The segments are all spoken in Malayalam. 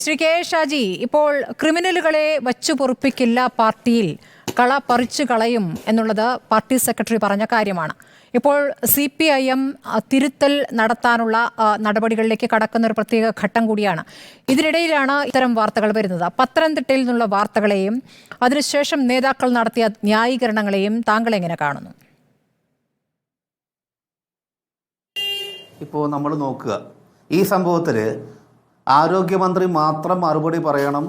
ശ്രീ കെ ഷാജി, ഇപ്പോൾ ക്രിമിനലുകളെ വച്ചു പൊറുപ്പിക്കില്ല പാർട്ടിയിൽ, കള പറിച്ചു കളയും എന്നുള്ളത് പാർട്ടി സെക്രട്ടറി പറഞ്ഞ കാര്യമാണ്. ഇപ്പോൾ CPIM തിരുത്തൽ നടത്താനുള്ള നടപടികളിലേക്ക് കടക്കുന്ന ഒരു പ്രത്യേക ഘട്ടം കൂടിയാണ്. ഇതിനിടയിലാണ് ഇത്തരം വാർത്തകൾ വരുന്നത്. പത്തനംതിട്ടയിൽ നിന്നുള്ള വാർത്തകളെയും അതിനുശേഷം നേതാക്കൾ നടത്തിയ ന്യായീകരണങ്ങളെയും താങ്കൾ എങ്ങനെ കാണുന്നു? ഇപ്പോൾ നമ്മൾ നോക്കുക, ഈ സംഭവത്തിൽ ആരോഗ്യമന്ത്രി മാത്രം മറുപടി പറയണം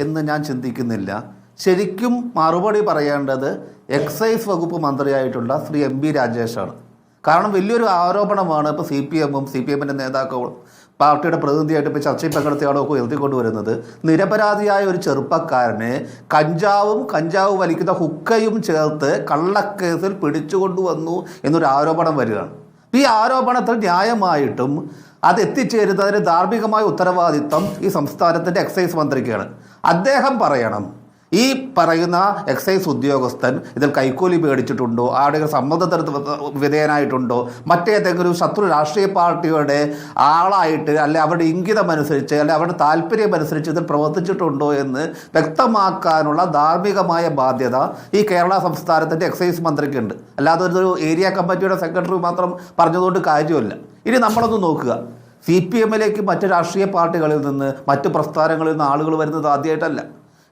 എന്ന് ഞാൻ ചിന്തിക്കുന്നില്ല. ശരിക്കും മറുപടി പറയേണ്ടത് എക്സൈസ് വകുപ്പ് മന്ത്രിയായിട്ടുള്ള ശ്രീ MB രാജേഷാണ്. കാരണം വലിയൊരു ആരോപണമാണ് ഇപ്പോൾ CPMൻ്റെ നേതാക്കളും പാർട്ടിയുടെ പ്രതിനിധിയായിട്ട് ഇപ്പോൾ ചർച്ചയിൽ പങ്കെടുത്തയാളൊക്കെ ഉയർത്തിക്കൊണ്ടുവരുന്നത്. നിരപരാധിയായ ഒരു ചെറുപ്പക്കാരനെ കഞ്ചാവ് വലിക്കുന്ന ഹുക്കയും ചേർത്ത് കള്ളക്കേസിൽ പിടിച്ചുകൊണ്ടുവന്നു എന്നൊരു ആരോപണം വരികയാണ്. ഈ ആരോപണത്തിൽ ന്യായമായിട്ടും അത് എത്തിച്ചേരുന്നതിന് ധാർമ്മികമായ ഉത്തരവാദിത്വം ഈ സംസ്ഥാനത്തിൻ്റെ എക്സൈസ് മന്ത്രിക്കാണ്. അദ്ദേഹം പറയണം, ഈ പറയുന്ന എക്സൈസ് ഉദ്യോഗസ്ഥൻ ഇതിൽ കൈക്കൂലി മേടിച്ചിട്ടുണ്ടോ, ആളുകൾ സമ്മർദ്ദത്തിന് വിധേയനായിട്ടുണ്ടോ, മറ്റേതെങ്കിലും ശത്രു രാഷ്ട്രീയ പാർട്ടിയുടെ ആളായിട്ട് അല്ലെ അവരുടെ ഇംഗിതമനുസരിച്ച് അല്ലെ അവരുടെ താല്പര്യമനുസരിച്ച് ഇതിൽ പ്രവർത്തിച്ചിട്ടുണ്ടോ എന്ന് വ്യക്തമാക്കാനുള്ള ധാർമ്മികമായ ബാധ്യത ഈ കേരള സംസ്ഥാനത്തിൻ്റെ എക്സൈസ് മന്ത്രിക്കുണ്ട്. അല്ലാതെ ഒരു ഏരിയ കമ്മിറ്റിയുടെ സെക്രട്ടറി മാത്രം പറഞ്ഞതുകൊണ്ട് കാര്യമില്ല. ഇനി നമ്മളൊന്ന് നോക്കുക, CPMലേക്ക് മറ്റ് രാഷ്ട്രീയ പാർട്ടികളിൽ നിന്ന് മറ്റ് പ്രസ്ഥാനങ്ങളിൽ നിന്ന് ആളുകൾ വരുന്നത് ആദ്യമായിട്ടല്ല.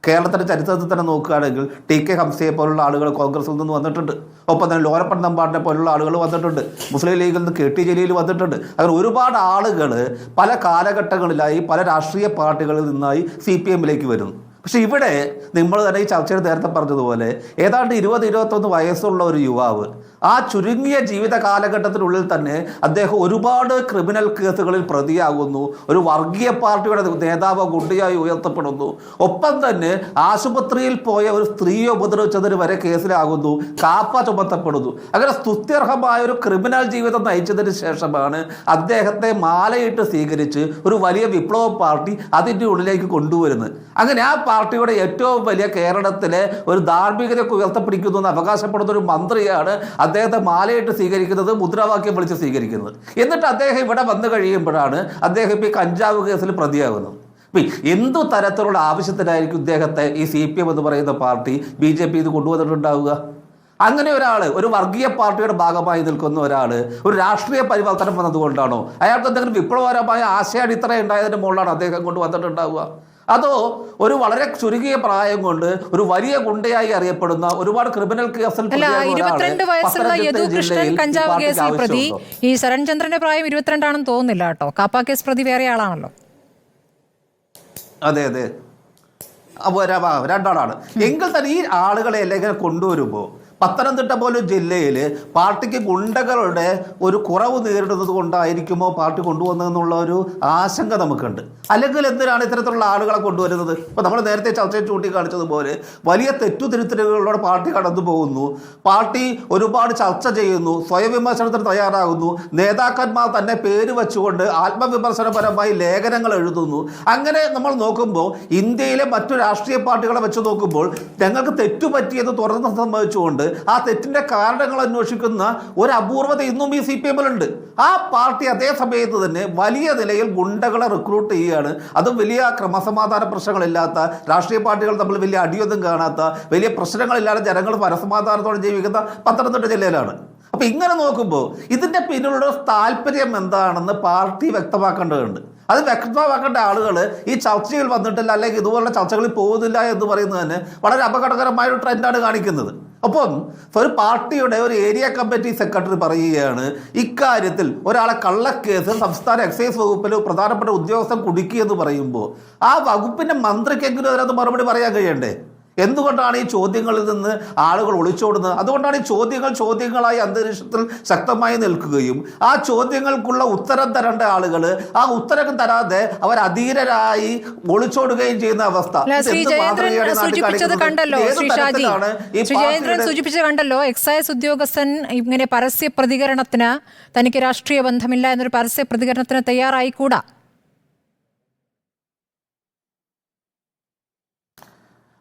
കേരളത്തിൻ്റെ ചരിത്രത്തിൽ തന്നെ നോക്കുകയാണെങ്കിൽ TK ഹംസയെ പോലുള്ള ആളുകൾ കോൺഗ്രസിൽ നിന്ന് വന്നിട്ടുണ്ട്. ഒപ്പം തന്നെ ലോരപ്പൻ നമ്പാടിനെ പോലുള്ള ആളുകൾ വന്നിട്ടുണ്ട്. മുസ്ലിം ലീഗിൽ നിന്ന് KT ജലീൽ വന്നിട്ടുണ്ട്. അങ്ങനെ ഒരുപാട് ആളുകൾ പല കാലഘട്ടങ്ങളിലായി പല രാഷ്ട്രീയ പാർട്ടികളിൽ നിന്നായി CPMലേക്ക് വരുന്നു. പക്ഷെ ഇവിടെ നമ്മൾ തന്നെ ഈ ചർച്ചയിൽ നേരത്തെ പറഞ്ഞതുപോലെ ഏതാണ്ട് 20-21 വയസ്സുള്ള ഒരു യുവാവ്, ആ ചുരുങ്ങിയ ജീവിത കാലഘട്ടത്തിനുള്ളിൽ തന്നെ അദ്ദേഹം ഒരുപാട് ക്രിമിനൽ കേസുകളിൽ പ്രതിയാകുന്നു. ഒരു വർഗീയ പാർട്ടിയുടെ നേതാവ് ഗുണ്ടയായി ഉയർത്തപ്പെടുന്നു. ഒപ്പം തന്നെ ആശുപത്രിയിൽ പോയ ഒരു സ്ത്രീയെ ഉപദ്രവിച്ചതിന് വരെ കേസിലാകുന്നു, കാപ്പ ചുമത്തപ്പെടുന്നു. അങ്ങനെ സ്തുത്യർഹമായ ഒരു ക്രിമിനൽ ജീവിതം നയിച്ചതിന് ശേഷമാണ് അദ്ദേഹത്തെ മാലയിട്ട് സ്വീകരിച്ച് ഒരു വലിയ വിപ്ലവ പാർട്ടി അതിൻ്റെ ഉള്ളിലേക്ക് കൊണ്ടുവരുന്നത്. അങ്ങനെ ആ പാർട്ടിയുടെ ഏറ്റവും വലിയ കേരളത്തിലെ ഒരു ധാർമ്മികതയൊക്കെ ഉയർത്തപ്പിടിക്കുന്നു എന്ന് അവകാശപ്പെടുന്ന ഒരു മന്ത്രിയാണ് അദ്ദേഹത്തെ മാലയിട്ട് സ്വീകരിക്കുന്നത്, മുദ്രാവാക്യം വിളിച്ച് സ്വീകരിക്കുന്നത്. എന്നിട്ട് അദ്ദേഹം ഇവിടെ വന്നു കഴിയുമ്പോഴാണ് അദ്ദേഹം ഇപ്പോൾ ഈ കഞ്ചാവ് കേസിൽ പ്രതിയാകുന്നത്. എന്തു തരത്തിലുള്ള ആവശ്യത്തിനായിരിക്കും ഇദ്ദേഹത്തെ ഈ CPM എന്ന് പറയുന്ന പാർട്ടി BJP ഇത് കൊണ്ടുവന്നിട്ടുണ്ടാവുക? അങ്ങനെ ഒരാൾ, ഒരു വർഗീയ പാർട്ടിയുടെ ഭാഗമായി നിൽക്കുന്ന ഒരാൾ ഒരു രാഷ്ട്രീയ പരിവർത്തനം വന്നതുകൊണ്ടാണോ, അയാൾക്ക് എന്തെങ്കിലും വിപ്ലവകരമായ ആശയടിത്തറ ഉണ്ടായതിൻ്റെ മുകളിലാണ് അദ്ദേഹം കൊണ്ടുവന്നിട്ടുണ്ടാവുക? അതോ ഒരു വളരെ ചുരുങ്ങിയ പ്രായം കൊണ്ട് ഒരു വലിയ ഗുണ്ടയായി അറിയപ്പെടുന്ന ഒരുപാട് ക്രിമിനൽ കേസിൽ 22 വയസ്സുള്ള യദുകൃഷ്ണൻ കഞ്ചാവ് കേസിൽ പ്രതി, ഈ ശരൺചന്ദ്രന്റെ പ്രായം 22 ആണെന്ന് തോന്നുന്നില്ല കേട്ടോ. കാപ്പ കേസ് പ്രതി വേറെ ആളാണല്ലോ. അതെ, രണ്ടാളാണ്. എങ്കിൽ തന്നെ ഈ ആളുകളെ എല്ലാം കൊണ്ടുവരുമ്പോൾ പത്തനംതിട്ട പോലെ ജില്ലയിൽ പാർട്ടിക്ക് ഗുണ്ടകളുടെ ഒരു കുറവ് നേരിടുന്നത് കൊണ്ടായിരിക്കുമോ പാർട്ടി കൊണ്ടുവന്നതെന്നുള്ള ഒരു ആശങ്ക നമുക്കുണ്ട്. അല്ലെങ്കിൽ എന്തിനാണ് ഇത്തരത്തിലുള്ള ആളുകളെ കൊണ്ടുവരുന്നത്? ഇപ്പോൾ നമ്മൾ നേരത്തെ ചർച്ചയിൽ ചൂണ്ടിക്കാണിച്ചതുപോലെ വലിയ തെറ്റുതിരുത്തലുകളിലൂടെ പാർട്ടി കടന്നു പോകുന്നു. പാർട്ടി ഒരുപാട് ചർച്ച ചെയ്യുന്നു, സ്വയം വിമർശനത്തിന് തയ്യാറാകുന്നു, നേതാക്കന്മാർ തന്നെ പേര് വെച്ചുകൊണ്ട് ആത്മവിമർശനപരമായി ലേഖനങ്ങൾ എഴുതുന്നു. അങ്ങനെ നമ്മൾ നോക്കുമ്പോൾ ഇന്ത്യയിലെ മറ്റു രാഷ്ട്രീയ പാർട്ടികളെ വെച്ച് നോക്കുമ്പോൾ ഞങ്ങൾക്ക് തെറ്റുപറ്റിയെന്ന് തുറന്ന് സമ്മതിച്ചുകൊണ്ട് ആ തെറ്റിന്റെ കാരണങ്ങൾ അന്വേഷിക്കുന്ന ഒരു അപൂർവത ഇന്നും ഈ CPMലുണ്ട്. ആ പാർട്ടി അതേ സമയത്ത് തന്നെ വലിയ നിലയിൽ ഗുണ്ടകളെ റിക്രൂട്ട് ചെയ്യുകയാണ്. അതും വലിയ ക്രമസമാധാന പ്രശ്നങ്ങളില്ലാത്ത, രാഷ്ട്രീയ പാർട്ടികൾ തമ്മിൽ വലിയ അടിയൊന്നും കാണാത്ത, വലിയ പ്രശ്നങ്ങളില്ലാതെ ജനങ്ങൾ പരസമാധാനത്തോടെ ജീവിക്കുന്ന പത്തനംതിട്ട ജില്ലയിലാണ്. അപ്പം ഇങ്ങനെ നോക്കുമ്പോൾ ഇതിൻ്റെ പിന്നിലുള്ള താല്പര്യം എന്താണെന്ന് പാർട്ടി വ്യക്തമാക്കേണ്ടതുണ്ട്. അത് വ്യക്തമാക്കേണ്ട ആളുകൾ ഈ ചർച്ചയിൽ വന്നിട്ടില്ല, അല്ലെങ്കിൽ ഇതുപോലുള്ള ചർച്ചകളിൽ പോകുന്നില്ല എന്ന് പറയുന്നത് തന്നെ വളരെ അപകടകരമായ ഒരു ട്രെൻഡാണ് കാണിക്കുന്നത്. അപ്പം ഒരു പാർട്ടിയുടെ ഒരു ഏരിയ കമ്മിറ്റി സെക്രട്ടറി പറയുകയാണ്, ഇക്കാര്യത്തിൽ ഒരാളെ കള്ളക്കേസ് സംസ്ഥാന എക്സൈസ് വകുപ്പിൽ പ്രധാനപ്പെട്ട ഉദ്യോഗസ്ഥൻ കുടുക്കിയെന്ന് പറയുമ്പോൾ ആ വകുപ്പിൻ്റെ മന്ത്രിക്കെങ്കിലും അതിനകത്ത് മറുപടി പറയാൻ കഴിയണ്ടേ? എന്തുകൊണ്ടാണ് ഈ ചോദ്യങ്ങളിൽ നിന്ന് ആളുകൾ ഒളിച്ചോടുന്നത്? അതുകൊണ്ടാണ് ഈ ചോദ്യങ്ങളായി അന്തരീക്ഷത്തിൽ ശക്തമായി നിൽക്കുകയും ആ ചോദ്യങ്ങൾക്കുള്ള ഉത്തരം തരേണ്ട ആളുകൾ ആ ഉത്തരം തരാതെ അവർ അധീരരായി ഒളിച്ചോടുകയും ചെയ്യുന്ന അവസ്ഥ. സൂചിപ്പിച്ചത് കണ്ടല്ലോ, എക്സൈസ് ഉദ്യോഗസ്ഥൻ ഇങ്ങനെ പരസ്യ പ്രതികരണത്തിന്, തനിക്ക് രാഷ്ട്രീയ ബന്ധമില്ല എന്നൊരു പരസ്യ പ്രതികരണത്തിന് തയ്യാറായിക്കൂടാ.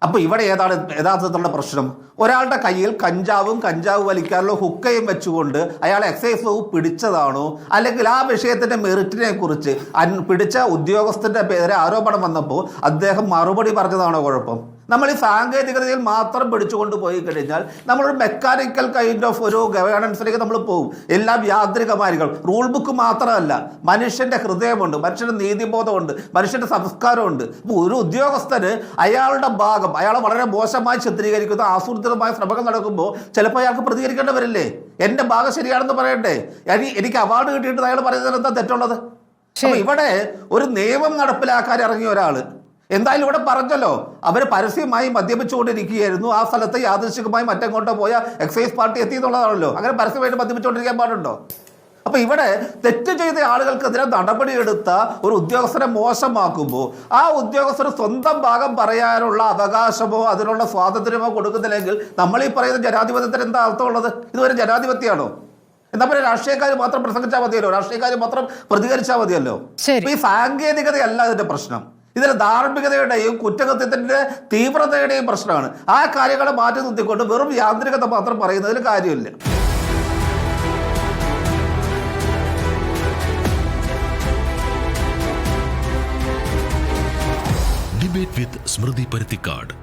അപ്പോൾ ഇവിടെ ഏതാണ് യഥാർത്ഥത്തിലുള്ള പ്രശ്നം? ഒരാളുടെ കയ്യിൽ കഞ്ചാവ് വലിക്കാനുള്ള ഹുക്കയും വെച്ചുകൊണ്ട് അയാൾ എക്സൈസ് വകുപ്പ് പിടിച്ചതാണോ, അല്ലെങ്കിൽ ആ വിഷയത്തിന്റെ മെറിറ്റിനെ കുറിച്ച് പിടിച്ച ഉദ്യോഗസ്ഥന്റെ പേരെ ആരോപണം വന്നപ്പോൾ അദ്ദേഹം മറുപടി പറഞ്ഞതാണോ കുഴപ്പം? നമ്മൾ ഈ സാങ്കേതികതയിൽ മാത്രം പിടിച്ചുകൊണ്ട് പോയി കഴിഞ്ഞാൽ നമ്മളൊരു മെക്കാനിക്കൽ കൈൻഡ് ഓഫ് ഒരു ഗവേണൻസിലേക്ക് നമ്മൾ പോകും. എല്ലാം യാന്ത്രികമായിരിക്കും. റൂൾ ബുക്ക് മാത്രമല്ല, മനുഷ്യന്റെ ഹൃദയമുണ്ട്, മനുഷ്യന്റെ നീതിബോധമുണ്ട്, മനുഷ്യന്റെ സംസ്കാരമുണ്ട്. ഒരു ഉദ്യോഗസ്ഥന് അയാളുടെ ഭാഗം അയാളെ വളരെ മോശമായി ചിത്രീകരിക്കുന്ന ആസൂത്രിതമായ ശ്രമങ്ങൾ നടക്കുമ്പോൾ ചിലപ്പോൾ അയാൾക്ക് പ്രതികരിക്കേണ്ടി വരില്ലേ? എൻ്റെ ഭാഗം ശരിയാണെന്ന് പറയണ്ടേ? എനിക്ക് അവാർഡ് കിട്ടിയിട്ട് അയാൾ പറയുന്നതിൽ എന്താ തെറ്റുള്ളത്? അപ്പൊ ഇവിടെ ഒരു നിയമം നടപ്പിലാക്കാൻ ഇറങ്ങിയ ഒരാള് എന്തായാലും ഇവിടെ പറഞ്ഞല്ലോ, അവർ പരസ്യമായി മദ്യപിച്ചുകൊണ്ടിരിക്കുകയായിരുന്നു. ആ സ്ഥലത്ത് യാദൃശികമായി മറ്റെങ്ങോട്ടോ പോയ എക്സൈസ് പാർട്ടി എത്തിയെന്നുള്ളതാണല്ലോ. അങ്ങനെ പരസ്യമായിട്ട് മദ്യപിച്ചുകൊണ്ടിരിക്കാൻ പാടുണ്ടോ? അപ്പൊ ഇവിടെ തെറ്റ് ചെയ്ത ആളുകൾക്കെതിരെ നടപടിയെടുത്ത ഒരു ഉദ്യോഗസ്ഥരെ മോശമാക്കുമ്പോൾ ആ ഉദ്യോഗസ്ഥർ സ്വന്തം ഭാഗം പറയാനുള്ള അവകാശമോ അതിനുള്ള സ്വാതന്ത്ര്യമോ കൊടുക്കുന്നില്ലെങ്കിൽ നമ്മൾ ഈ പറയുന്ന ജനാധിപത്യത്തിന് എന്താ അർത്ഥമുള്ളത്? ഇതുവരെ ജനാധിപത്യമാണോ? എന്താ പറയുക, രാഷ്ട്രീയക്കാർ മാത്രം പ്രസംഗിച്ചാൽ മതിയല്ലോ, രാഷ്ട്രീയക്കാർ മാത്രം പ്രതികരിച്ചാൽ മതിയല്ലോ. ഈ സാങ്കേതികതയല്ല ഇതിന്റെ പ്രശ്നം, ഇതിന് ധാർമ്മികതയുടെയും കുറ്റകൃത്യത്തിന്റെ തീവ്രതയുടെയും പ്രശ്നമാണ്. ആ കാര്യങ്ങളെ മാറ്റി നിർത്തിക്കൊണ്ട് വെറും യാന്ത്രികത മാത്രം പറയുന്നതിൽ കാര്യമില്ല. ഡിബേറ്റ് വിത്ത് സ്മൃതി പരുത്തിക്കാട്.